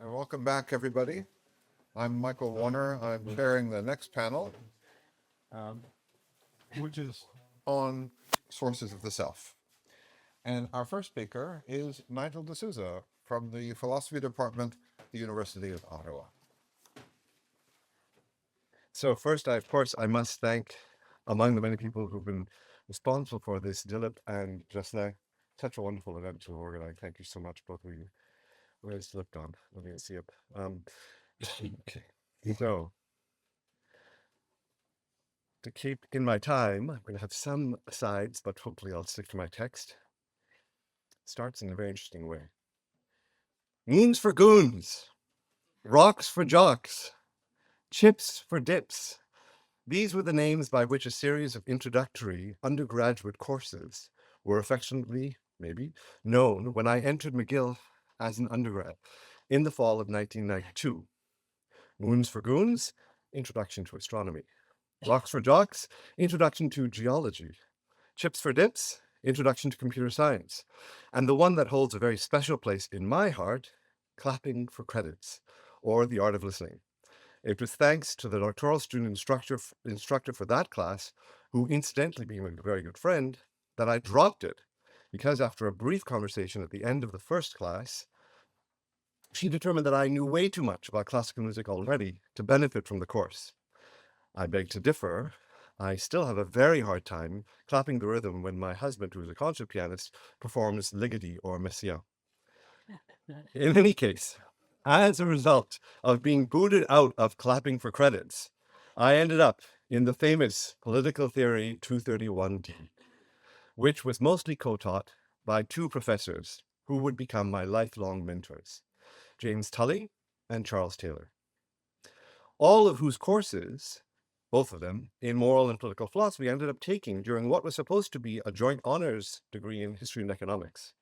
And welcome back, everybody. I'm Michael Warner. I'm chairing the next panel, um, which is on sources of the self. And our first speaker is Nigel DeSouza from the philosophy department at the University of Ottawa. So first, of course, I must thank, among the many people who've been responsible for this, Dilip and Jocelyn. Such a wonderful event to organize. Thank you so much, both of you. Where's Dilip gone? Let me see it. Okay. So, to keep in my time, I'm going to have some asides, but hopefully I'll stick to my text. Starts in a very interesting way. Moons for goons, rocks for jocks, chips for dips. These were the names by which a series of introductory undergraduate courses were affectionately, maybe, known when I entered McGill as an undergrad in the fall of 1992. Moons for goons, Introduction to Astronomy. Rocks for jocks, Introduction to Geology. Chips for dips, Introduction to Computer Science. And the one that holds a very special place in my heart, Clapping for Credits, or The Art of Listening. It was thanks to the doctoral student instructor for that class, who incidentally being a very good friend, that I dropped it, because after a brief conversation at the end of the first class, she determined that I knew way too much about classical music already to benefit from the course. I beg to differ. I still have a very hard time clapping the rhythm when my husband, who is a concert pianist, performs Ligeti or Messiaen. In any case, as a result of being booted out of clapping for credits, I ended up in the famous Political Theory 231D, which was mostly co-taught by two professors who would become my lifelong mentors, James Tully and Charles Taylor, all of whose courses, both of them, in moral and political philosophy, ended up taking during what was supposed to be a joint honors degree in history and economics.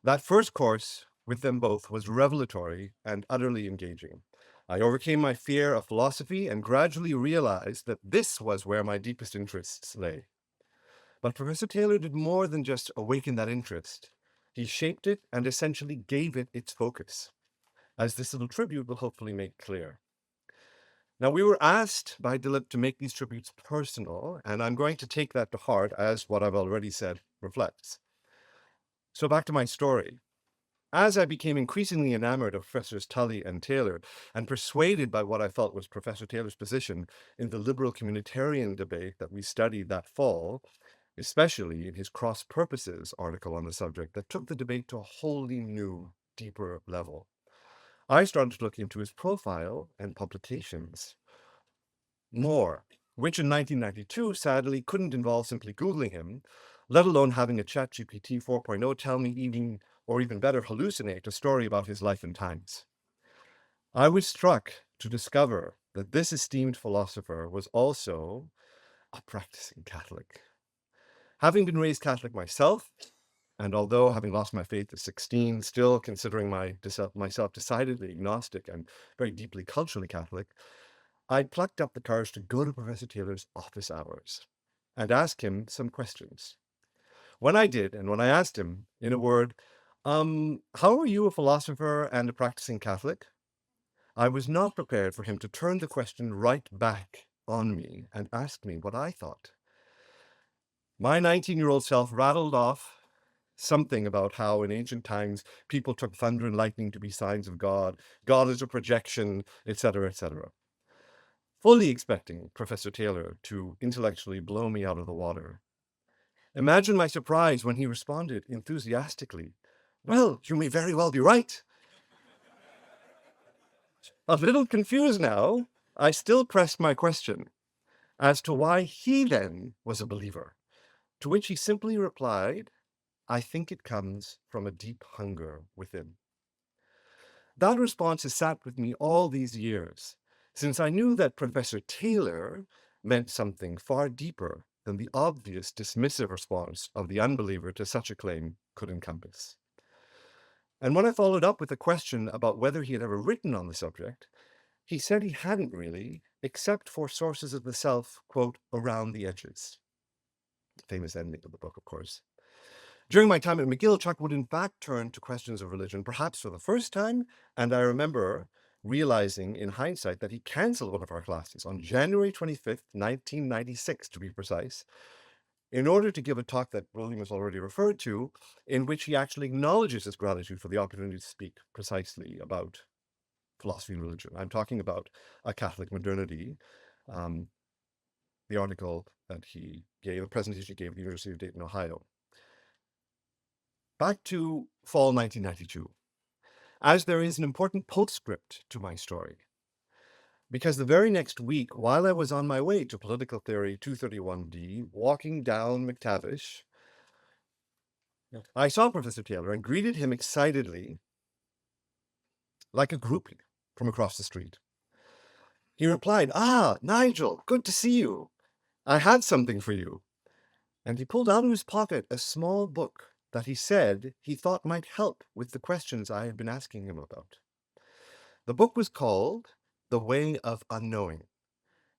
That first course with them both was revelatory and utterly engaging. I overcame my fear of philosophy and gradually realized that this was where my deepest interests lay. But Professor Taylor did more than just awaken that interest. He shaped it and essentially gave it its focus, as this little tribute will hopefully make clear. Now, we were asked by Dilip to make these tributes personal, and I'm going to take that to heart, as what I've already said reflects. So back to my story. As I became increasingly enamored of Professors Tully and Taylor, and persuaded by what I felt was Professor Taylor's position in the liberal communitarian debate that we studied that fall, especially in his Cross Purposes article on the subject that took the debate to a wholly new, deeper level, I started to look into his profile and publications more, which in 1992 sadly couldn't involve simply Googling him, let alone having a ChatGPT 4.0 tell me or even better, hallucinate a story about his life and times. I was struck to discover that this esteemed philosopher was also a practicing Catholic. Having been raised Catholic myself, and although having lost my faith at 16, still considering myself decidedly agnostic and very deeply culturally Catholic, I plucked up the courage to go to Professor Taylor's office hours and ask him some questions. When I did, and when I asked him, in a word, how are you a philosopher and a practicing Catholic? I was not prepared for him to turn the question right back on me and ask me what I thought. My 19-year-old self rattled off something about how in ancient times people took thunder and lightning to be signs of God, God is a projection, etc., etc., fully expecting Professor Taylor to intellectually blow me out of the water. Imagine my surprise when he responded enthusiastically, "Well, you may very well be right." A little confused now, I still pressed my question as to why he then was a believer, to which he simply replied, "I think it comes from a deep hunger within." That response has sat with me all these years, since I knew that Professor Taylor meant something far deeper than the obvious dismissive response of the unbeliever to such a claim could encompass. And when I followed up with a question about whether he had ever written on the subject, he said he hadn't really, except for sources of the self, quote, around the edges. Famous ending of the book, of course. During my time at McGill, Chuck would in fact turn to questions of religion, perhaps for the first time, and I remember realizing in hindsight that he canceled one of our classes on January 25th, 1996, to be precise, in order to give a talk that William has already referred to, in which he actually acknowledges his gratitude for the opportunity to speak precisely about philosophy and religion. I'm talking about A Catholic Modernity, the article that he gave, a presentation he gave at the University of Dayton, Ohio. Back to fall 1992, as there is an important postscript to my story. Because the very next week, while I was on my way to Political Theory 231D, walking down McTavish, I saw Professor Taylor and greeted him excitedly, like a groupie from across the street. He replied, "Ah, Nigel, good to see you. I had something for you." And he pulled out of his pocket a small book that he said he thought might help with the questions I had been asking him about. The book was called The Way of Unknowing.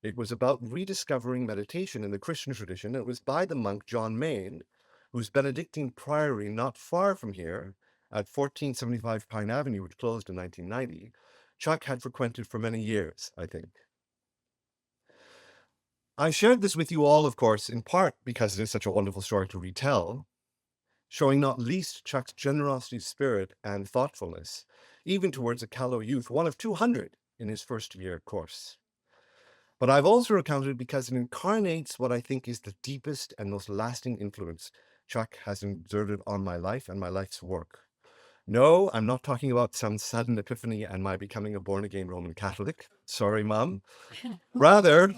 It was about rediscovering meditation in the Christian tradition. It was by the monk John Main, whose Benedictine priory not far from here at 1475 Pine Avenue, which closed in 1990, Chuck had frequented for many years, I think. I shared this with you all, of course, in part because it is such a wonderful story to retell, showing not least Chuck's generosity of spirit and thoughtfulness, even towards a callow youth, one of 200 in his first year course. But I've also recounted it because it incarnates what I think is the deepest and most lasting influence Chuck has exerted on my life and my life's work. No, I'm not talking about some sudden epiphany and my becoming a born-again Roman Catholic. Sorry, Mom. Rather,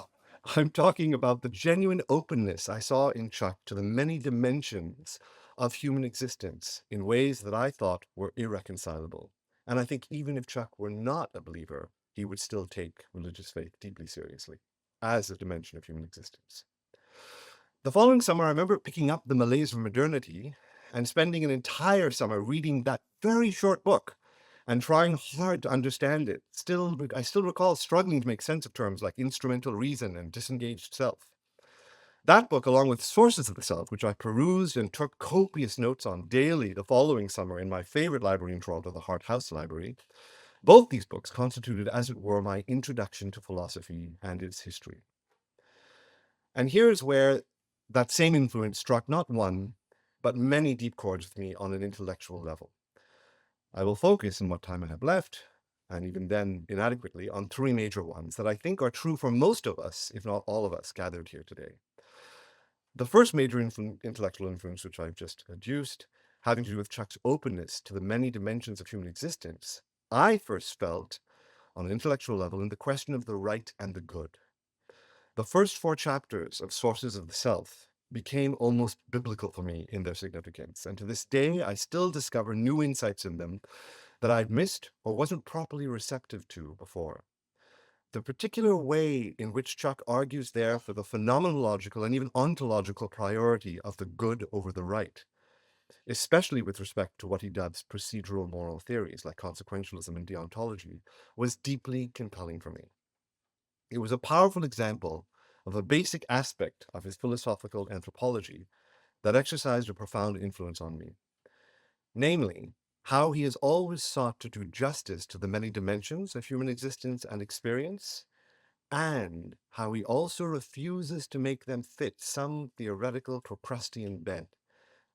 I'm talking about the genuine openness I saw in Chuck to the many dimensions of human existence in ways that I thought were irreconcilable. And I think even if Chuck were not a believer, he would still take religious faith deeply seriously as a dimension of human existence. The following summer, I remember picking up The Malaise of Modernity and spending an entire summer reading that very short book and trying hard to understand it. I still recall struggling to make sense of terms like instrumental reason and disengaged self. That book, along with Sources of the Self, which I perused and took copious notes on daily the following summer in my favorite library in Toronto, the Hart House Library, both these books constituted, as it were, my introduction to philosophy and its history. And here's where that same influence struck not one, but many deep chords with me on an intellectual level. I will focus in what time I have left, and even then inadequately, on three major ones that I think are true for most of us, if not all of us, gathered here today. The first major intellectual influence, which I've just adduced, having to do with Chuck's openness to the many dimensions of human existence, I first felt on an intellectual level in the question of the right and the good. The first four chapters of Sources of the Self became almost biblical for me in their significance, and to this day I still discover new insights in them that I'd missed or wasn't properly receptive to before. The particular way in which Chuck argues there for the phenomenological and even ontological priority of the good over the right, especially with respect to what he dubs procedural moral theories like consequentialism and deontology, was deeply compelling for me. It was a powerful example of a basic aspect of his philosophical anthropology that exercised a profound influence on me. Namely, how he has always sought to do justice to the many dimensions of human existence and experience, and how he also refuses to make them fit some theoretical Procrustean bed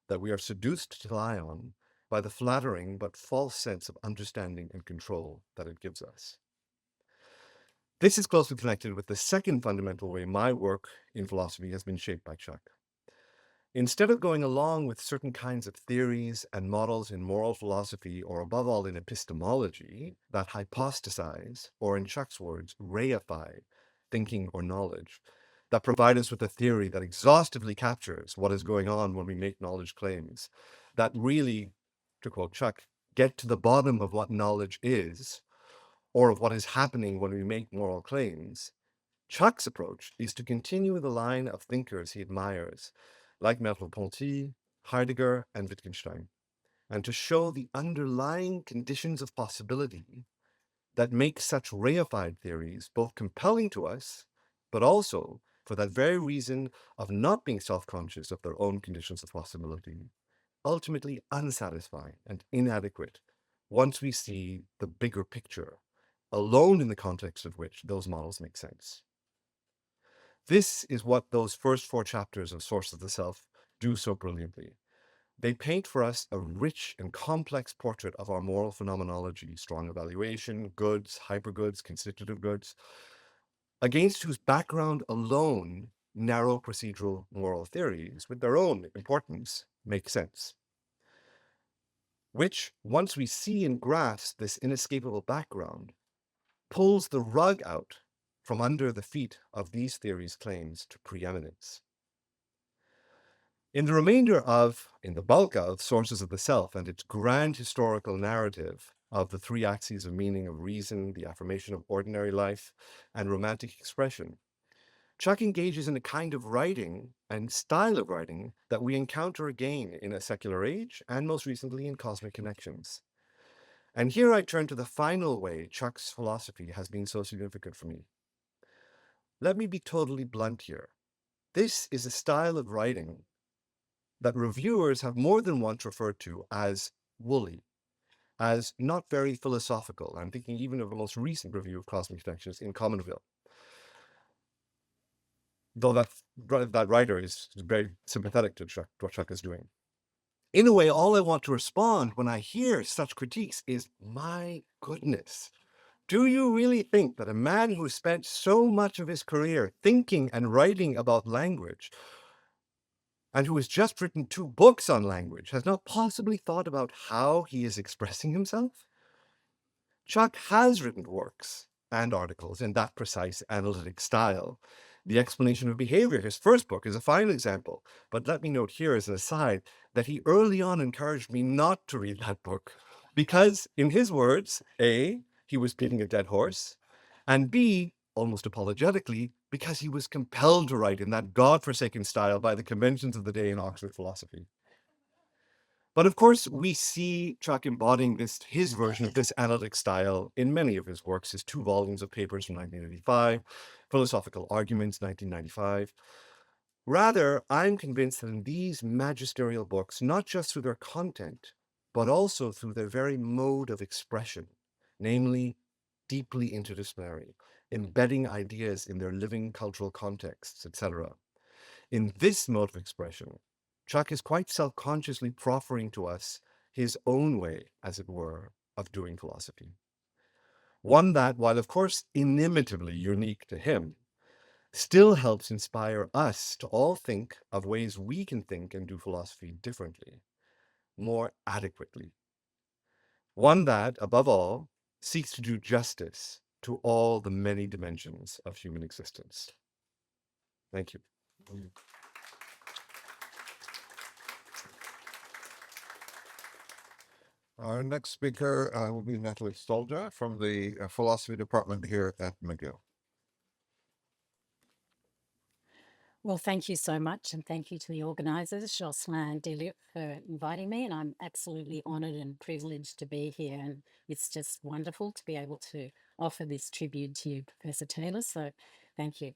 that we are seduced to lie on by the flattering but false sense of understanding and control that it gives us. This is closely connected with the second fundamental way my work in philosophy has been shaped by Chuck. Instead of going along with certain kinds of theories and models in moral philosophy, or above all in epistemology, that hypostasize, or in Chuck's words, reify thinking or knowledge, that provide us with a theory that exhaustively captures what is going on when we make knowledge claims, that really, to quote Chuck, get to the bottom of what knowledge is, or of what is happening when we make moral claims. Chuck's approach is to continue the line of thinkers he admires, like Merleau-Ponty, Heidegger, and Wittgenstein, and to show the underlying conditions of possibility that make such reified theories both compelling to us, but also, for that very reason of not being self-conscious of their own conditions of possibility, ultimately unsatisfying and inadequate once we see the bigger picture, alone in the context of which those models make sense. This is what those first 4 chapters of Source of the Self do so brilliantly. They paint for us a rich and complex portrait of our moral phenomenology, strong evaluation, goods, hypergoods, constitutive goods, against whose background alone narrow procedural moral theories, with their own importance, make sense. Which, once we see and grasp this inescapable background, pulls the rug out from under the feet of these theories' claims to preeminence. In the bulk of Sources of the Self and its grand historical narrative of the 3 axes of meaning of reason, the affirmation of ordinary life, and romantic expression, Chuck engages in a kind of writing and style of writing that we encounter again in A Secular Age and most recently in Cosmic Connections. And here I turn to the final way Chuck's philosophy has been so significant for me. Let me be totally blunt here. This is a style of writing that reviewers have more than once referred to as woolly, as not very philosophical. I'm thinking even of the most recent review of Cosmic Connections in Commonville. Though that writer is very sympathetic to what Chuck is doing. In a way, all I want to respond when I hear such critiques is, my goodness, do you really think that a man who spent so much of his career thinking and writing about language, and who has just written 2 books on language, has not possibly thought about how he is expressing himself? Chuck has written works and articles in that precise analytic style. The Explanation of Behavior, his first book, is a fine example. But let me note here as an aside that he early on encouraged me not to read that book because, in his words, A, he was beating a dead horse, and B, almost apologetically, because he was compelled to write in that God-forsaken style by the conventions of the day in Oxford philosophy. But of course, we see Chuck embodying his version of this analytic style in many of his works, his 2 volumes of papers from 1985, Philosophical Arguments, 1995. Rather, I'm convinced that in these magisterial books, not just through their content, but also through their very mode of expression, namely deeply interdisciplinary, embedding ideas in their living cultural contexts, etc. In this mode of expression, Chuck is quite self-consciously proffering to us his own way, as it were, of doing philosophy. One that, while of course inimitably unique to him, still helps inspire us to all think of ways we can think and do philosophy differently, more adequately. One that, above all, seeks to do justice to all the many dimensions of human existence. Thank you. Our next speaker will be Natalie Stoljar from the philosophy department here at McGill. Well, thank you so much, and thank you to the organisers, Jocelyn and Deluc, for inviting me, and I'm absolutely honoured and privileged to be here, and it's just wonderful to be able to offer this tribute to you, Professor Taylor, so thank you.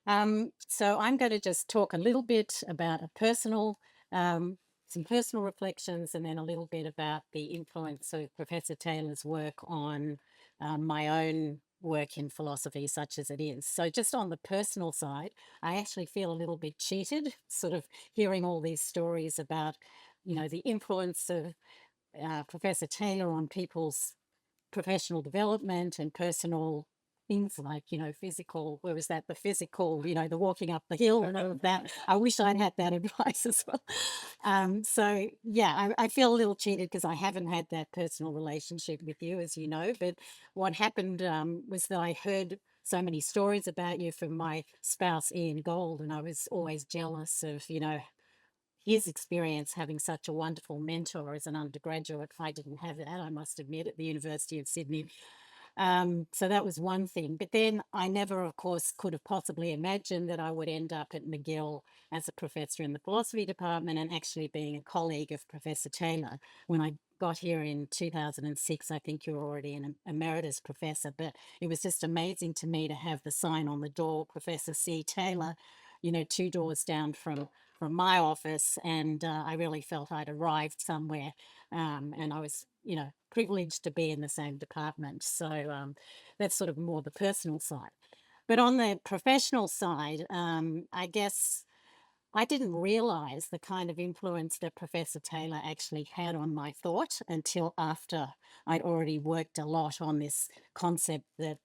So I'm going to just talk a little bit about some personal reflections, and then a little bit about the influence of Professor Taylor's work on my own work in philosophy, such as it is. So just on the personal side, I actually feel a little bit cheated, sort of hearing all these stories about, the influence of Professor Taylor on people's professional development and personal things like, physical, where was that? The physical, the walking up the hill and all of that. I wish I'd had that advice as well. So yeah, I feel a little cheated because I haven't had that personal relationship with you, as you know. But what happened was that I heard so many stories about you from my spouse, Ian Gold, and I was always jealous of, his experience having such a wonderful mentor as an undergraduate. I didn't have that, I must admit, at the University of Sydney. So that was one thing. But then I never, of course, could have possibly imagined that I would end up at McGill as a professor in the philosophy department and actually being a colleague of Professor Taylor. When I got here in 2006, I think you were already an emeritus professor, but it was just amazing to me to have the sign on the door, Professor C. Taylor, 2 doors down from from my office, and I really felt I'd arrived somewhere, and I was, privileged to be in the same department. So that's sort of more the personal side. But on the professional side, I guess I didn't realize the kind of influence that Professor Taylor actually had on my thought until after I'd already worked a lot on this concept that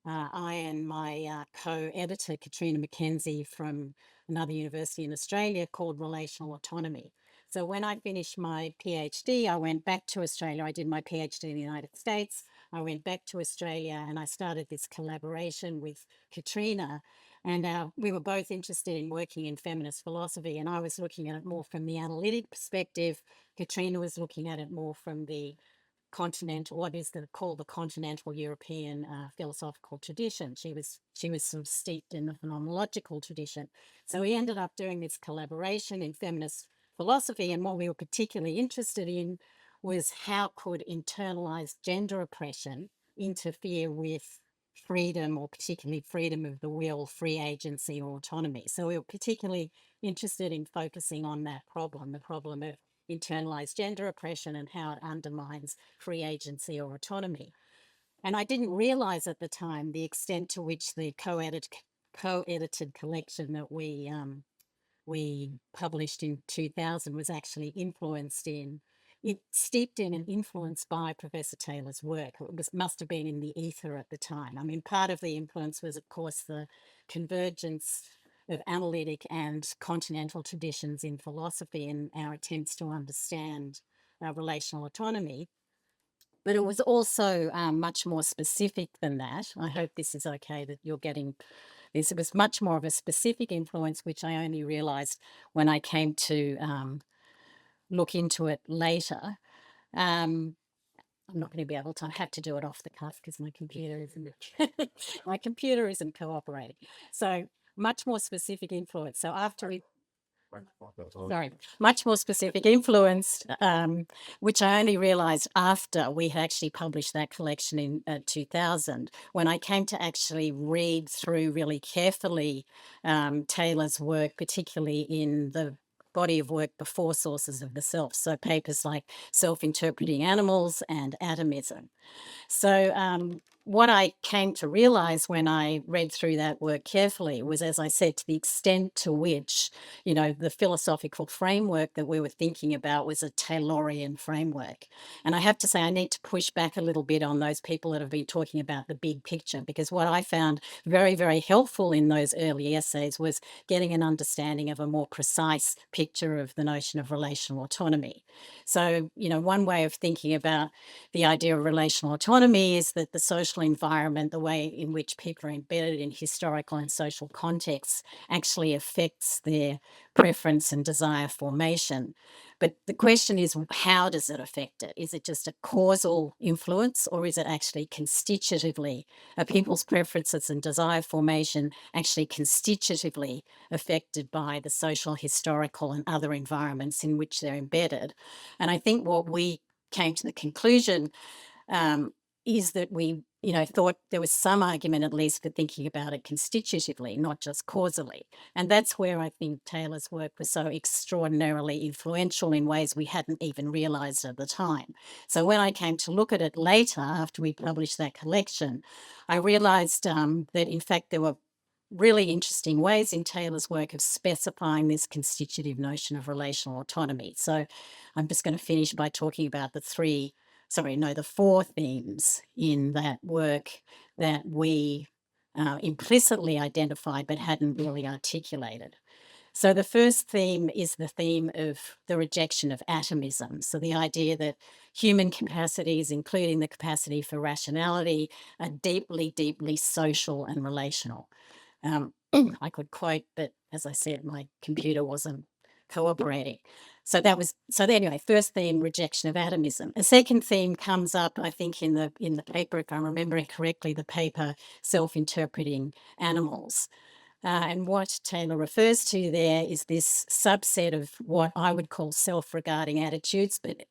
I and my co-editor, Katrina McKenzie from another university in Australia called Relational Autonomy. So when I finished my PhD, I went back to Australia. I did my PhD in the United States. I went back to Australia and I started this collaboration with Katrina. And we were both interested in working in feminist philosophy. And I was looking at it more from the analytic perspective. Katrina was looking at it more from the continental, what is called the continental European philosophical tradition. She was sort of steeped in the phenomenological tradition. So we ended up doing this collaboration in feminist philosophy, and what we were particularly interested in was how could internalized gender oppression interfere with freedom, or particularly freedom of the will, free agency, or autonomy. So we were particularly interested in focusing on that problem, the problem of internalized gender oppression and how it undermines free agency or autonomy. And I didn't realize at the time the extent to which the co-edited collection that we published in 2000 was actually steeped in and influenced by Professor Taylor's work. Must have been in the ether at the time. I mean, part of the influence was, of course, the convergence of analytic and continental traditions in philosophy and our attempts to understand relational autonomy. But it was also much more specific than that. I hope this is okay that you're getting this. It was much more of a specific influence, which I only realized when I came to look into it later. I'm not going to be able to. I have to do it off the cuff because my computer isn't cooperating. So much more specific influence. So after we much more specific influence, which I only realized after we had actually published that collection in 2000, when I came to actually read through really carefully Taylor's work, particularly in the body of work before Sources of the Self, so papers like Self-Interpreting Animals and Atomism. So what I came to realize when I read through that work carefully was, as I said, to the extent to which, the philosophical framework that we were thinking about was a Taylorian framework. And I have to say, I need to push back a little bit on those people that have been talking about the big picture, because what I found very, very helpful in those early essays was getting an understanding of a more precise picture of the notion of relational autonomy. So, one way of thinking about the idea of relational autonomy is that the social environment, the way in which people are embedded in historical and social contexts, actually affects their preference and desire formation. But the question is, how does it affect it? Is it just a causal influence, or is it actually constitutively? Are people's preferences and desire formation actually constitutively affected by the social, historical, and other environments in which they're embedded? And I think what we came to the conclusion is that we, thought there was some argument at least for thinking about it constitutively, not just causally. And that's where I think Taylor's work was so extraordinarily influential in ways we hadn't even realized at the time. So when I came to look at it later, after we published that collection, I realized that in fact there were really interesting ways in Taylor's work of specifying this constitutive notion of relational autonomy. So I'm just going to finish by talking about the four themes in that work that we implicitly identified but hadn't really articulated. So the first theme is the theme of the rejection of atomism. So the idea that human capacities, including the capacity for rationality, are deeply, deeply social and relational. I could quote, but as I said, my computer wasn't cooperating. So anyway, first theme, rejection of atomism. A second theme comes up, I think, in the paper, if I'm remembering correctly, the paper Self-Interpreting Animals. And what Taylor refers to there is this subset of what I would call self-regarding attitudes, but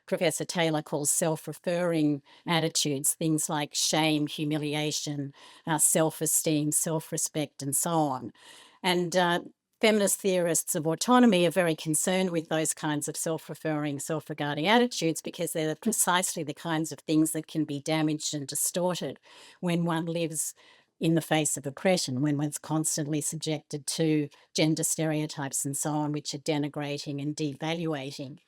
Professor Taylor calls self-referring attitudes, things like shame, humiliation, self-esteem, self-respect, and so on. And feminist theorists of autonomy are very concerned with those kinds of self-referring, self-regarding attitudes because they're precisely the kinds of things that can be damaged and distorted when one lives in the face of oppression, when one's constantly subjected to gender stereotypes and so on, which are denigrating and devaluing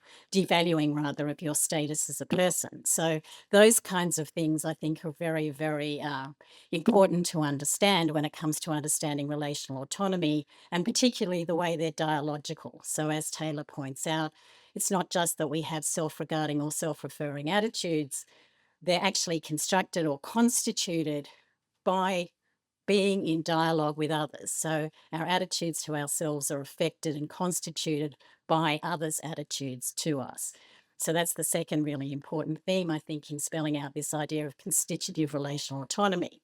rather of your status as a person. So those kinds of things I think are very, very important to understand when it comes to understanding relational autonomy, and particularly the way they're dialogical. So as Taylor points out, it's not just that we have self-regarding or self-referring attitudes, they're actually constructed or constituted by being in dialogue with others. So our attitudes to ourselves are affected and constituted by others' attitudes to us. So that's the second really important theme, I think, in spelling out this idea of constitutive relational autonomy.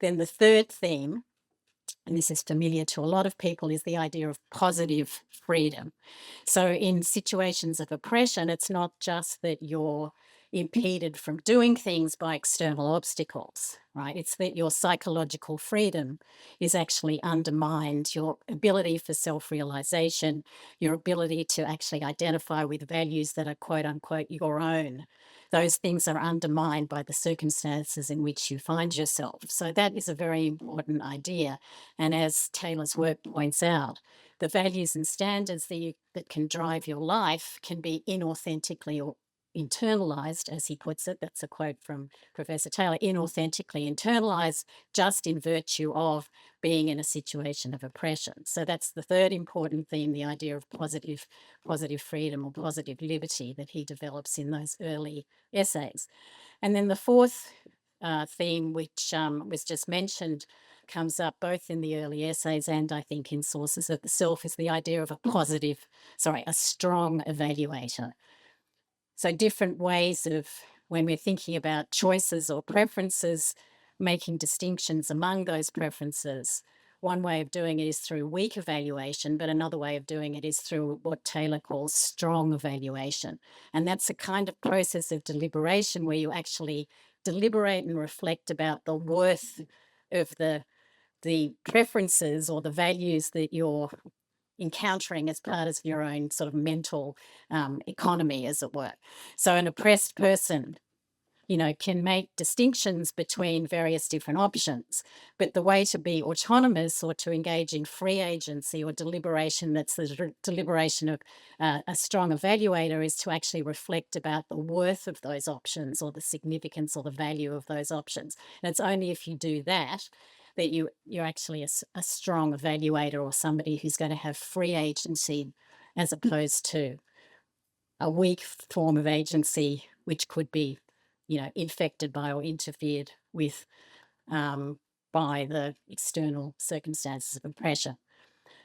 Then the third theme, and this is familiar to a lot of people, is the idea of positive freedom. So in situations of oppression, it's not just that you're impeded from doing things by external obstacles, right? It's that your psychological freedom is actually undermined, your ability for self-realization, your ability to actually identify with values that are quote unquote your own. Those things are undermined by the circumstances in which you find yourself. So that is a very important idea. And as Taylor's work points out, the values and standards that can drive your life can be inauthentically or internalized, as he puts it. That's a quote from Professor Taylor, inauthentically internalized just in virtue of being in a situation of oppression. So that's the third important theme, the idea of positive freedom or positive liberty that he develops in those early essays. And then the fourth theme, which was just mentioned, comes up both in the early essays and I think in Sources of the Self, is the idea of a strong evaluator. So different ways of, when we're thinking about choices or preferences, making distinctions among those preferences. One way of doing it is through weak evaluation, but another way of doing it is through what Taylor calls strong evaluation. And that's a kind of process of deliberation where you actually deliberate and reflect about the worth of the preferences or the values that you're encountering as part of your own sort of mental economy, as it were. So an oppressed person, can make distinctions between various different options. But the way to be autonomous or to engage in free agency or deliberation, that's the deliberation of a strong evaluator, is to actually reflect about the worth of those options or the significance or the value of those options. And it's only if you do that you're actually a strong evaluator or somebody who's going to have free agency, as opposed to a weak form of agency, which could be, infected by or interfered with by the external circumstances of oppression.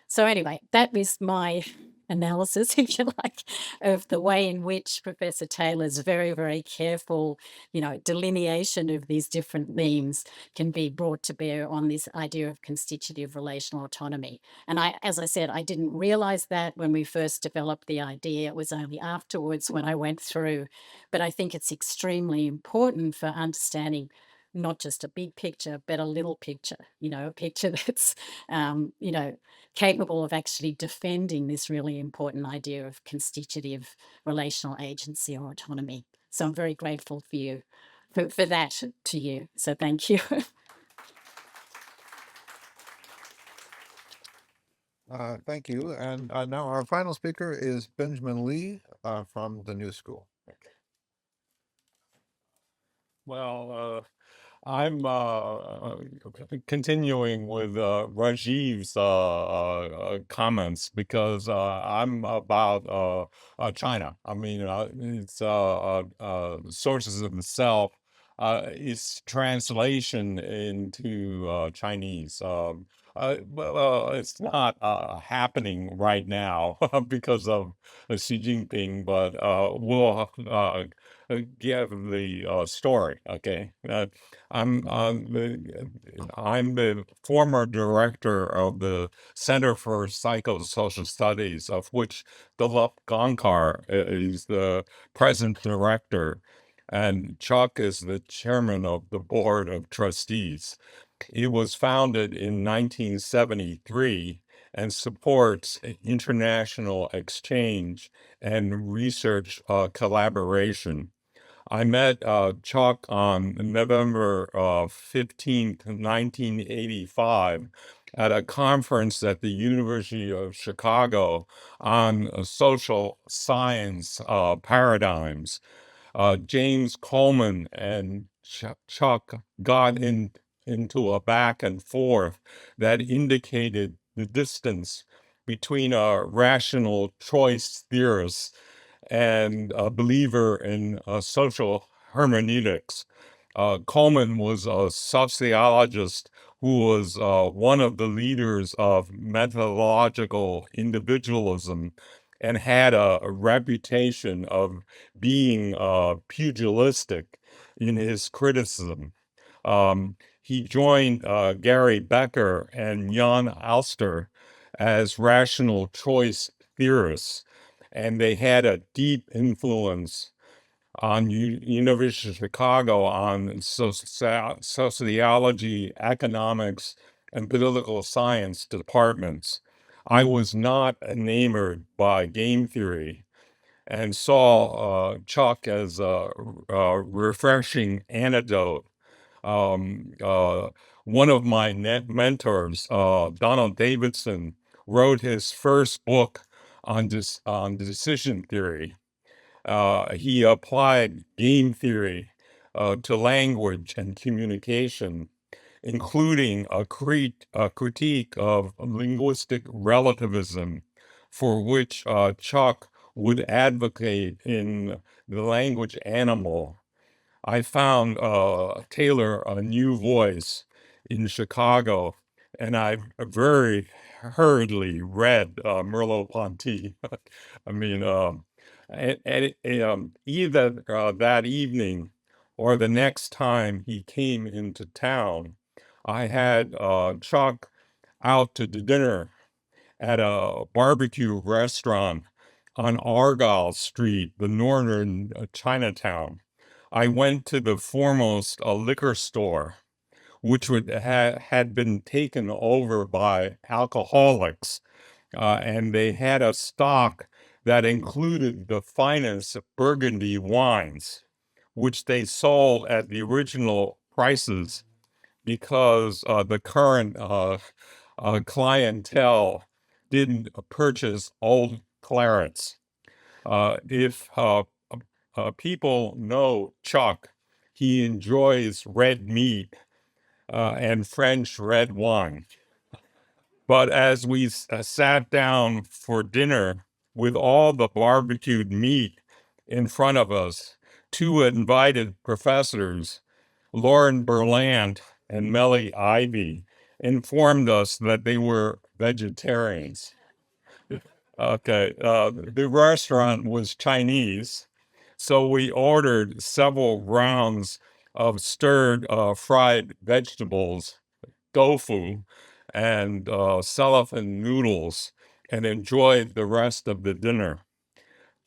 So anyway, that was my analysis, if you like, of the way in which Professor Taylor's very, very careful, delineation of these different themes can be brought to bear on this idea of constitutive relational autonomy. And as I said, I didn't realize that when we first developed the idea. It was only afterwards when I went through. But I think it's extremely important for understanding not just a big picture, but a little picture, a picture that's, capable of actually defending this really important idea of constitutive relational agency or autonomy. So I'm very grateful for you, for that to you. So thank you. Thank you. And now our final speaker is Benjamin Lee from the New School. Well, I'm continuing with Rajiv's comments because I'm about China. I mean, it's Sources of the Self. It's translation into Chinese. Well, it's not happening right now because of Xi Jinping, but we'll give the story. Okay, I'm the former director of the Center for Psychosocial Studies, of which Dilip Gankar is the present director, and Chuck is the chairman of the board of trustees. It was founded in 1973 and supports international exchange and research collaboration. I met Chuck on November 15th, 1985, at a conference at the University of Chicago on social science paradigms. James Coleman and Chuck got into a back and forth that indicated the distance between a rational choice theorist and a believer in social hermeneutics. Coleman was a sociologist who was one of the leaders of methodological individualism and had a reputation of being pugilistic in his criticism. He joined Gary Becker and Jan Alster as rational choice theorists, and they had a deep influence on University of Chicago on sociology, economics, and political science departments. I was not enamored by game theory and saw Chuck as a refreshing antidote. One of my mentors, Donald Davidson, wrote his first book on decision theory. He applied game theory to language and communication, including a critique of linguistic relativism, for which Chuck would advocate in The Language Animal. I found Taylor a new voice in Chicago, and I very hurriedly read Merleau-Ponty. I mean, either that evening or the next time he came into town, I had Chuck out to dinner at a barbecue restaurant on Argyle Street, the northern Chinatown. I went to the foremost liquor store, which had been taken over by alcoholics, and they had a stock that included the finest Burgundy wines, which they sold at the original prices because the current clientele didn't purchase old clarets. If people know Chuck, he enjoys red meat and French red wine. But as we sat down for dinner with all the barbecued meat in front of us, two invited professors, Lauren Berland and Melly Ivy, informed us that they were vegetarians. Okay, the restaurant was Chinese, so we ordered several rounds of stirred fried vegetables, tofu, and cellophane noodles, and enjoyed the rest of the dinner.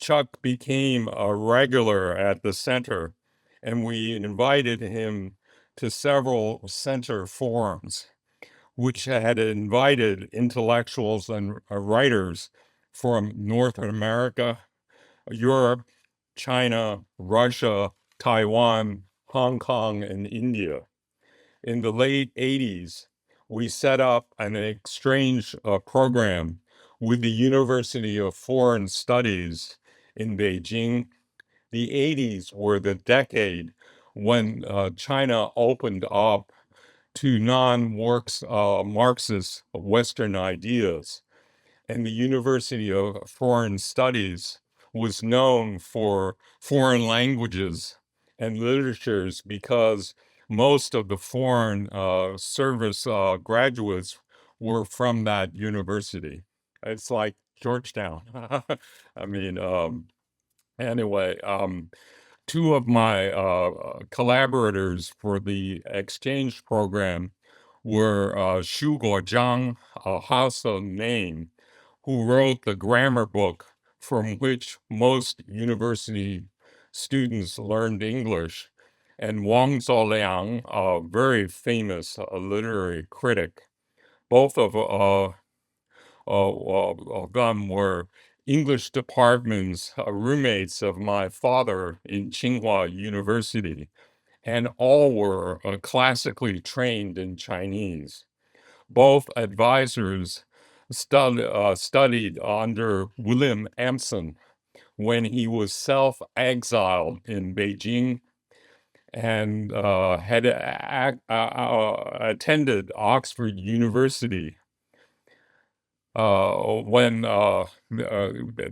Chuck became a regular at the center, and we invited him to several center forums, which had invited intellectuals and writers from North America, Europe, China, Russia, Taiwan, Hong Kong, and India. In the late 80s, we set up an exchange program with the University of Foreign Studies in Beijing. The 80s were the decade when China opened up to non-Marxist Western ideas. And the University of Foreign Studies was known for foreign languages and literatures because most of the foreign service graduates were from that university. It's like Georgetown. I mean, anyway, two of my collaborators for the exchange program were Xu Guozhang, a household name, who wrote the grammar book from which most university students learned English, and Wang Zoliang, a very famous literary critic. Both of of them were English department's roommates of my father in Tsinghua University, and all were classically trained in Chinese. Both advisors studied under William Empson when he was self-exiled in Beijing and had attended Oxford University. When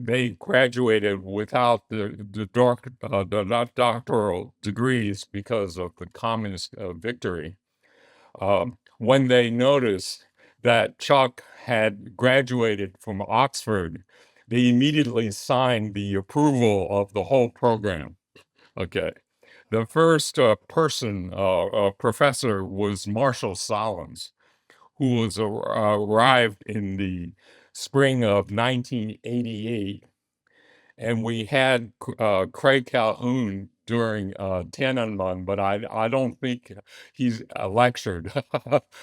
they graduated without the doctoral degrees because of the communist victory, when they noticed that Chuck had graduated from Oxford, they immediately signed the approval of the whole program. Okay. The first professor was Marshall Solomons, who was arrived in the spring of 1988. And we had Craig Calhoun during Tiananmen, but I don't think he's lectured.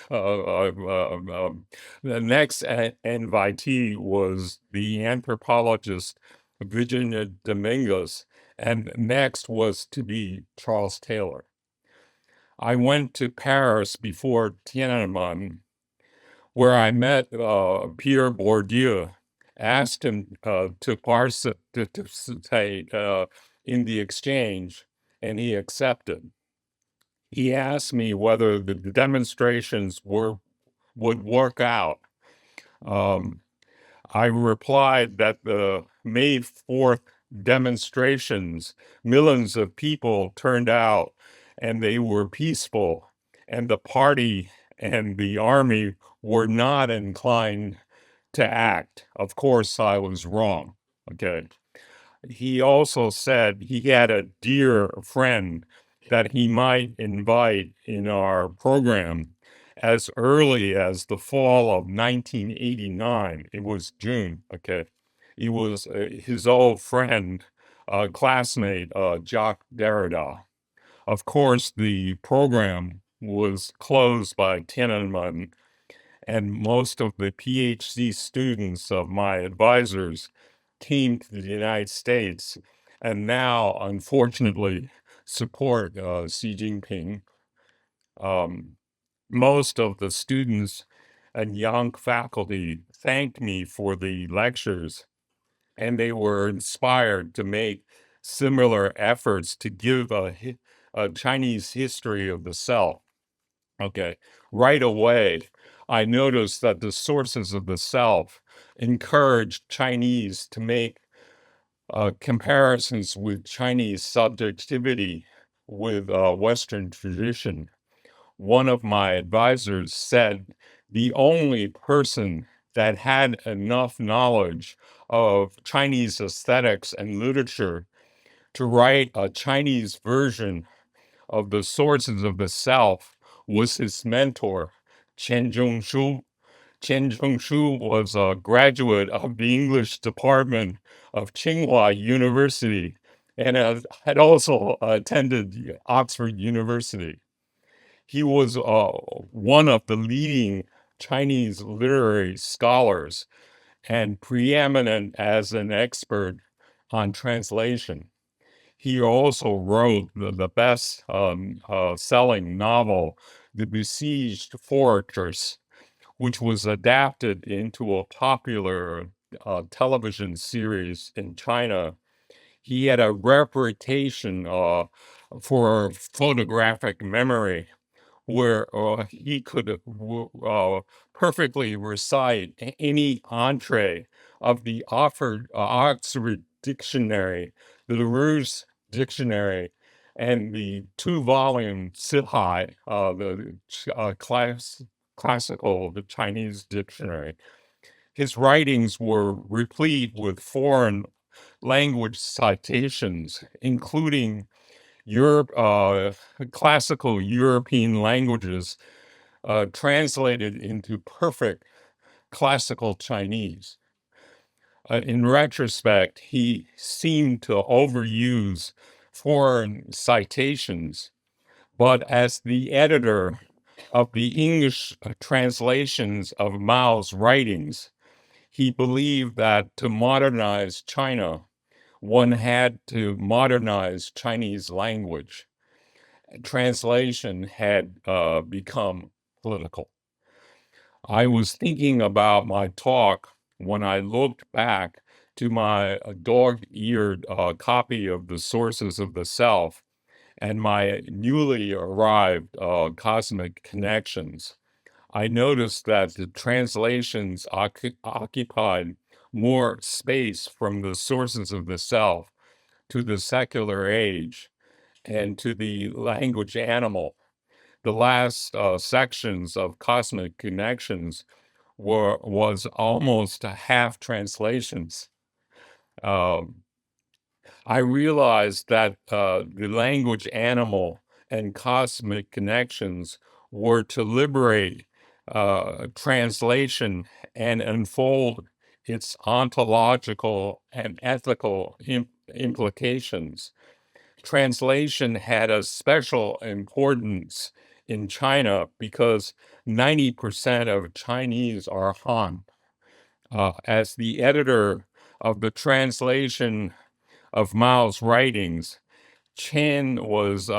The next invitee was the anthropologist Virginia Dominguez, and next was to be Charles Taylor. I went to Paris before Tiananmen, where I met Pierre Bourdieu, asked him to participate in the exchange, and he accepted. He asked me whether the demonstrations would work out. I replied that the May 4th demonstrations, millions of people turned out, and they were peaceful, and the party and the army were not inclined to act. Of course, I was wrong. Okay. He also said he had a dear friend that he might invite in our program as early as the fall of 1989. It was June. Okay. He was his old friend, classmate, Jacques Derrida. Of course, the program was closed by Tiananmen, and most of the PhD students of my advisors came to the United States and now, unfortunately, support Xi Jinping. Most of the students and young faculty thanked me for the lectures, and they were inspired to make similar efforts to give a Chinese history of the self. Okay, right away, I noticed that the sources of the self encouraged Chinese to make comparisons with Chinese subjectivity with Western tradition. One of my advisors said the only person that had enough knowledge of Chinese aesthetics and literature to write a Chinese version of the sources of the self was his mentor, Chen Zhongshu. Chen Zhongshu was a graduate of the English department of Tsinghua University and had also attended Oxford University. He was one of the leading Chinese literary scholars and preeminent as an expert on translation. He also wrote the best selling novel, The Besieged Fortress, which was adapted into a popular television series in China. He had a reputation for photographic memory, where he could perfectly recite any entree of the Oxford Dictionary, the LaRouche Dictionary, and the two-volume Sihai, the Chinese dictionary. His writings were replete with foreign language citations, including classical European languages translated into perfect classical Chinese. In retrospect, he seemed to overuse foreign citations, but as the editor of the English translations of Mao's writings, he believed that to modernize China, one had to modernize Chinese language. Translation had become political. I was thinking about my talk when I looked back to my dog-eared copy of The Sources of the Self and my newly arrived Cosmic Connections. I noticed that the translations occupied more space from the sources of the self to the secular age and to the language animal. The last sections of Cosmic Connections was almost half translations. Um, I realized that the language animal and Cosmic Connections were to liberate translation and unfold its ontological and ethical implications. Translation had a special importance in China because 90% of Chinese are Han. As the editor of the translation of Mao's writings, Chen was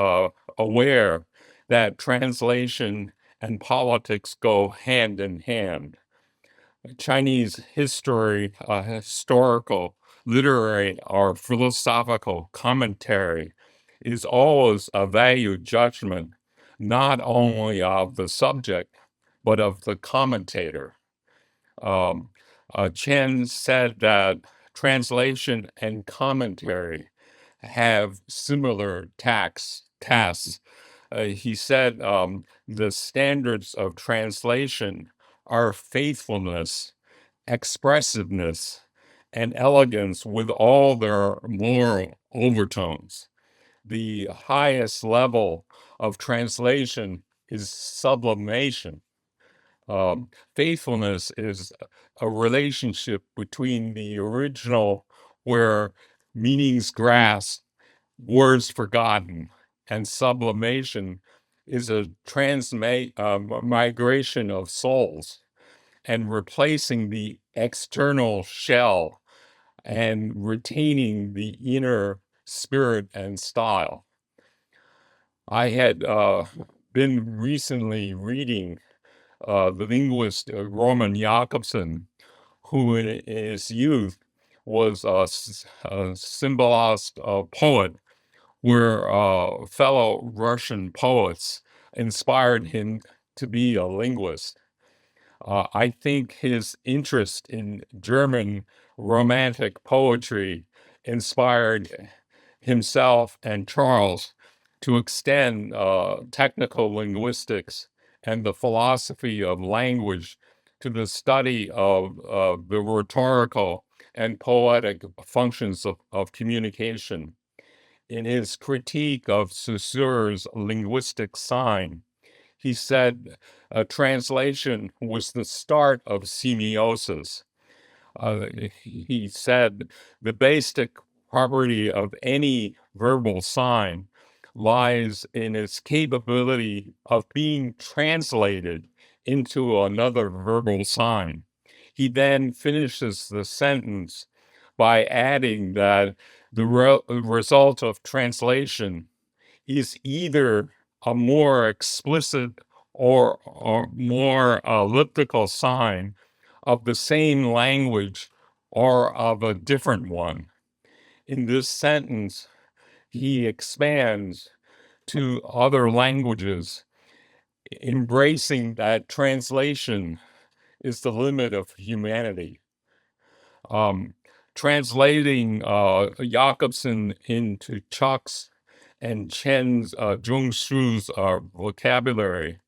aware that translation and politics go hand in hand. Chinese history, historical, literary, or philosophical commentary is always a value judgment, not only of the subject, but of the commentator. Chen said that translation and commentary have similar tasks. He said the standards of translation are faithfulness, expressiveness, and elegance with all their moral overtones. The highest level of translation is sublimation. Faithfulness is a relationship between the original, where meanings grasped, words forgotten, and sublimation is a migration of souls and replacing the external shell and retaining the inner spirit and style. I had been recently reading the linguist Roman Jakobson, who in his youth was a symbolist poet, where fellow Russian poets inspired him to be a linguist. I think his interest in German Romantic poetry inspired himself and Charles to extend technical linguistics and the philosophy of language to the study of the rhetorical and poetic functions of communication. In his critique of Saussure's linguistic sign, he said a translation was the start of semiosis. He said the basic property of any verbal sign lies in its capability of being translated into another verbal sign. He then finishes the sentence by adding that the result of translation is either a more explicit or more elliptical sign of the same language or of a different one. In this sentence, he expands to other languages, embracing that translation is the limit of humanity. Translating Jakobson into Chuck's and Chen's Zhongshu's vocabulary,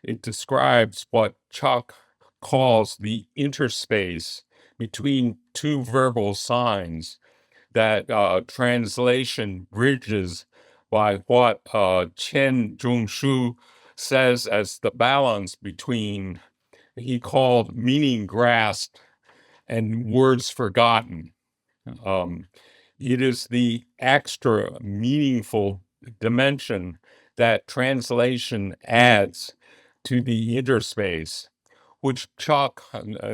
it describes what Chuck calls the interspace between two verbal signs that translation bridges by what Chen Zhongshu says as the balance between, he called meaning grasped and words forgotten. It is the extra meaningful dimension that translation adds to the interspace, which Chalk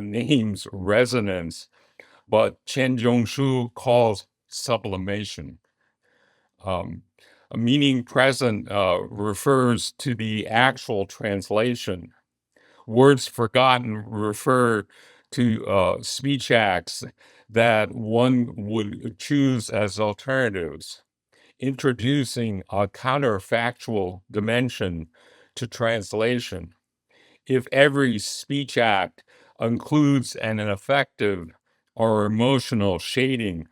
names resonance, but Chen Zhongshu calls sublimation. A meaning present refers to the actual translation. Words forgotten refer to speech acts that one would choose as alternatives, introducing a counterfactual dimension to translation. If every speech act includes an affective or emotional shading,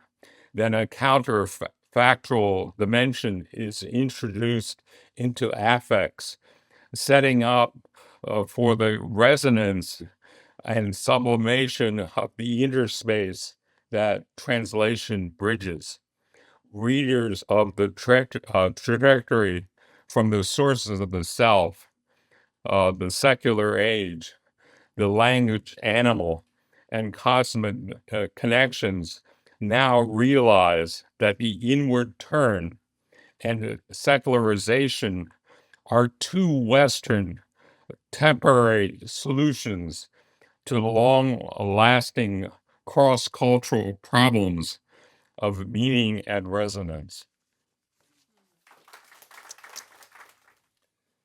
then a counterfactual dimension is introduced into affects, setting up for the resonance and sublimation of the interspace that translation bridges. Readers of the trajectory from the sources of the self, the secular age, the language animal, and cosmic connections now realize that the inward turn and secularization are two Western temporary solutions to long-lasting cross-cultural problems of meaning and resonance.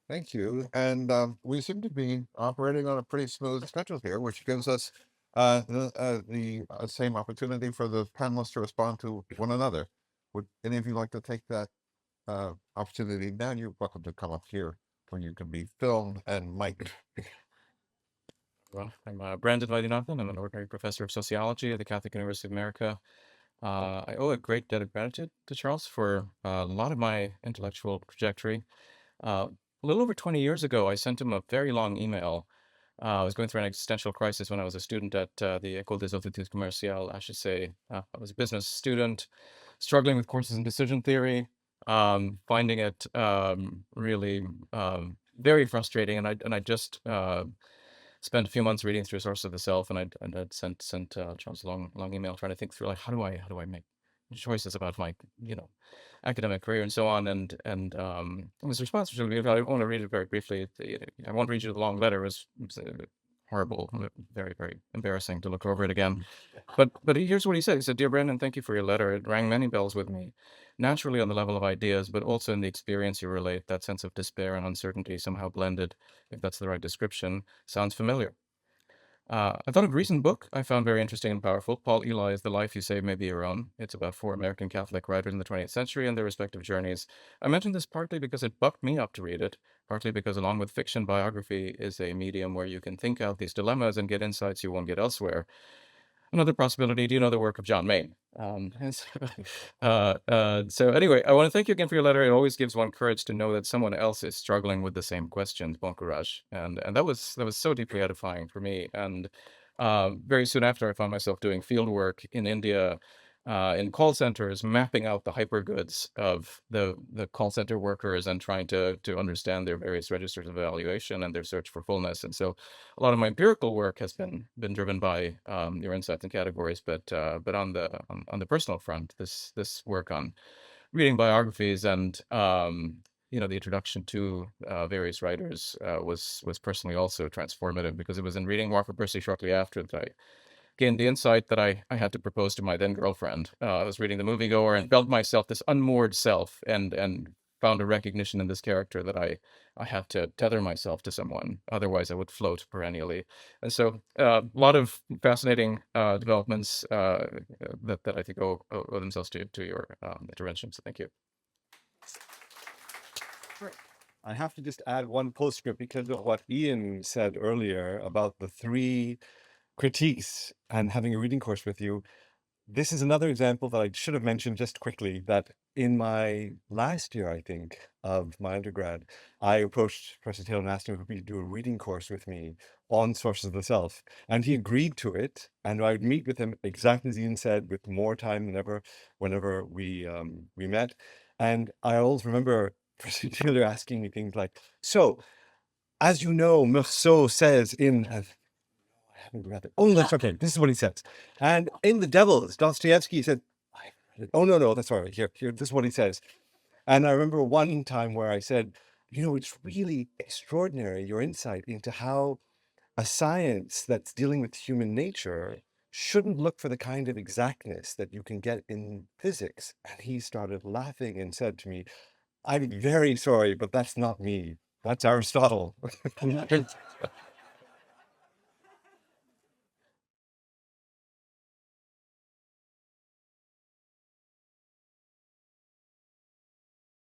Thank you. And we seem to be operating on a pretty smooth schedule here, which gives us the same opportunity for the panelists to respond to one another. Would any of you like to take that opportunity now? You're welcome to come up here where you can be filmed and mic'd. Well, I'm Brandon Vaidyanathan. I'm an ordinary professor of sociology at the Catholic University of America. I owe a great debt of gratitude to Charles for a lot of my intellectual trajectory. A little over 20 years ago, I sent him a very long email. I was going through an existential crisis when I was a student at the École des Études Commerciales, HEC. I was a business student, struggling with courses in decision theory, finding it really very frustrating. And I just spent a few months reading through Source of the Self, and I'd sent Charles a long email trying to think through like how do I make choices about my academic career and so on, and his response was really, I want to read it very briefly. I won't read you the long letter. It was horrible, very embarrassing to look over it again. But here's what he said. He said, "Dear Brendan, thank you for your letter. It rang many bells with me, naturally on the level of ideas, but also in the experience you relate. That sense of despair and uncertainty somehow blended, if that's the right description, sounds familiar. I thought of a recent book I found very interesting and powerful. Paul Eli's The Life You Save May Be Your Own. It's about 4 American Catholic writers in the 20th century and their respective journeys. I mentioned this partly because it bucked me up to read it, partly because along with fiction, biography is a medium where you can think out these dilemmas and get insights you won't get elsewhere. Another possibility, do you know the work of John Mayne? So anyway, I want to thank you again for your letter. It always gives one courage to know that someone else is struggling with the same questions. Bon courage. And that was so deeply edifying for me. And very soon after, I found myself doing field work in India, in call centers, mapping out the hypergoods of the call center workers and trying to understand their various registers of evaluation and their search for fullness. And so a lot of my empirical work has been driven by your insights and categories, but on the personal front, this work on reading biographies and the introduction to various writers was personally also transformative, because it was in reading Walker Percy shortly after that I gained the insight that I had to propose to my then girlfriend. I was reading The Moviegoer and felt myself, this unmoored self, and found a recognition in this character that I had to tether myself to someone, otherwise I would float perennially. And so a lot of fascinating developments that I think owe themselves to your intervention. So thank you. I have to just add one postscript because of what Ian said earlier about the 3 critiques and having a reading course with you. This is another example that I should have mentioned just quickly, that in my last year, I think, of my undergrad, I approached Professor Taylor and asked him if he would do a reading course with me on Sources of the Self. And he agreed to it. And I'd meet with him, exactly as Ian said, with more time than ever, whenever we met. And I always remember Professor Taylor asking me things like, so, as you know, Meursault says in... I haven't read it. Oh, that's okay. This is what he says. And in The Devils, Dostoevsky said, I haven't read it. Oh, no, that's all right. Here, this is what he says. And I remember one time where I said, it's really extraordinary, your insight into how a science that's dealing with human nature shouldn't look for the kind of exactness that you can get in physics. And he started laughing and said to me, I'm very sorry, but that's not me. That's Aristotle.